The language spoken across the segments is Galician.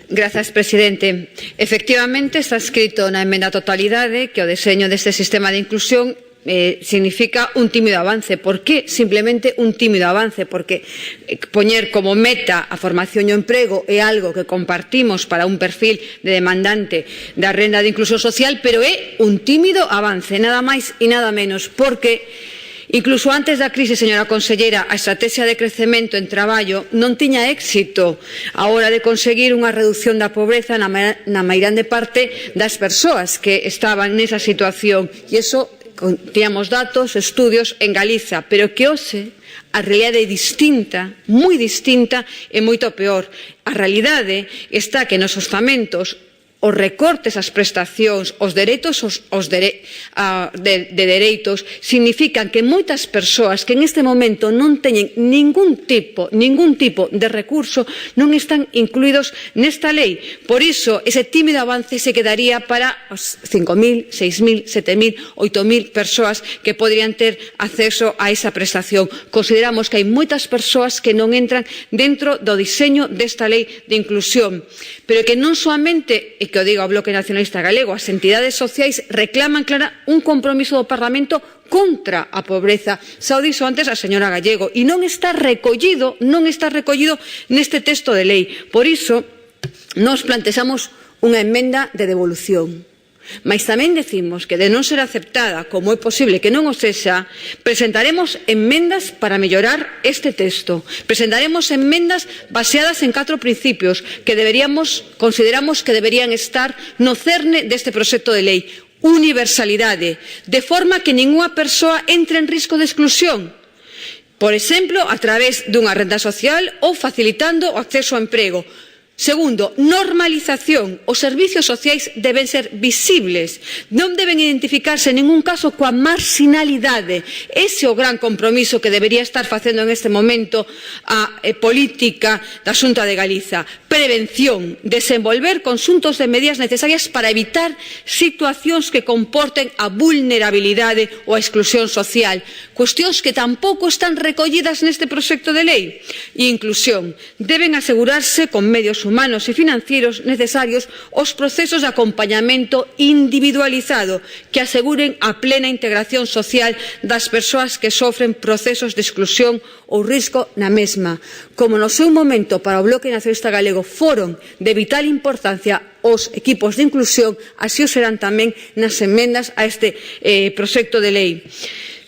Grazas, presidente. Efectivamente, está escrito na emenda á totalidade que o deseño deste sistema de inclusión significa un tímido avance. Por que simplemente un tímido avance? Porque poñer como meta a formación e o emprego é algo que compartimos para un perfil de demandante da renda de inclusión social, pero é un tímido avance, nada máis e nada menos, porque incluso antes da crise, señora conselleira, a estrategia de crecemento en traballo non tiña éxito á hora de conseguir unha reducción da pobreza na mairande parte das persoas que estaban nesa situación. E iso tiñamos datos, estudios en Galiza, pero que hoxe a realidade é distinta, moi distinta e moito peor. A realidade está que nos orzamentos os recortes ás prestacións, os dereitos de dereitos significan que moitas persoas que en este momento non teñen ningún tipo de recurso non están incluídos nesta lei. Por iso, ese tímido avance se quedaría para os 5.000, 6.000, 7.000, 8.000 persoas que poderían ter acceso a esa prestación. Consideramos que hai moitas persoas que non entran dentro do diseño desta lei de inclusión, pero que non soamente que o diga o Bloque Nacionalista Galego, as entidades sociais reclaman un compromiso do Parlamento contra a pobreza. Xa o dixo antes a señora Gallego, e non está recollido neste texto de lei. Por iso, nos plantexamos unha emenda de devolución. Mais tamén decimos que, de non ser aceptada, como é posible que non o sexa, presentaremos emendas para mellorar este texto. Presentaremos emendas baseadas en 4 principios que consideramos que deberían estar no cerne deste proxecto de lei. Universalidade, de forma que ningunha persoa entre en risco de exclusión. Por exemplo, a través dunha renda social ou facilitando o acceso ao emprego. Segundo, normalización. Os servizos sociais deben ser visibles, non deben identificarse en ningún caso coa marxinalidade. Ese é o gran compromiso que debería estar facendo en este momento a política da Xunta de Galiza. Prevención, desenvolver conxuntos de medidas necesarias para evitar situacións que comporten a vulnerabilidade ou a exclusión social. Cuestións que tampouco están recollidas neste proxecto de lei. E inclusión, deben asegurarse con medios humanos e financeiros necesarios os procesos de acompañamento individualizado que aseguren a plena integración social das persoas que sofren procesos de exclusión ou risco na mesma. Como no seu momento para o Bloque Nacionalista Galego foron de vital importancia os equipos de inclusión, así o serán tamén nas emendas a este proxecto de lei.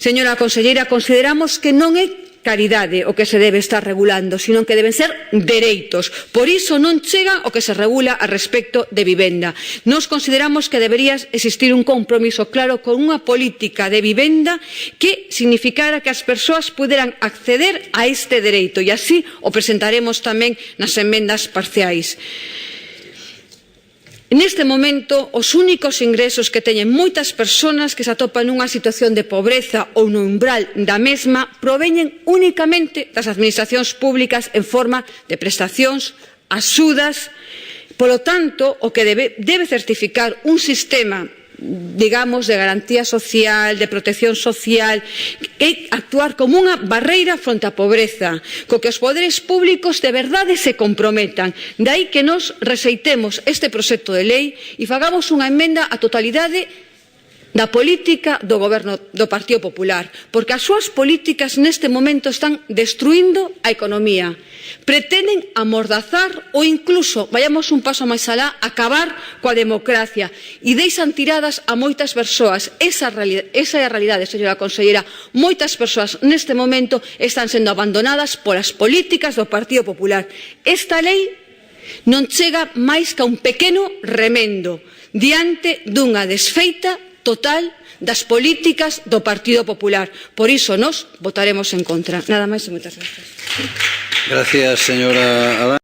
Señora conselleira, consideramos que non é caridade o que se debe estar regulando, sino que deben ser dereitos. Por iso non chega o que se regula a respecto de vivenda. Nos consideramos que debería existir un compromiso claro con unha política de vivenda que significara que as persoas puderan acceder a este dereito, e así o presentaremos tamén nas emendas parciais. Neste momento, os únicos ingresos que teñen moitas persoas que se atopan nunha situación de pobreza ou no umbral da mesma proveñen únicamente das administracións públicas en forma de prestacións, axudas. Polo tanto, o que debe certificar un sistema, digamos, de garantía social, de protección social, é actuar como unha barreira fronte á pobreza, co que os poderes públicos de verdade se comprometan. De aí que nos rexeitemos este proxecto de lei e fagamos unha emenda á totalidade da política do goberno do Partido Popular, porque as súas políticas neste momento están destruindo a economía. Pretenden amordazar ou incluso, vayamos un paso máis alá, acabar coa democracia e deixan tiradas a moitas persoas. Esa é a realidade, señora conselleira. Moitas persoas neste momento están sendo abandonadas polas políticas do Partido Popular. Esta lei non chega máis que a un pequeno remendo diante dunha desfeita total das políticas do Partido Popular. Por iso nos votaremos en contra. Nada máis e moitas grazas. Gracias, señora Adán.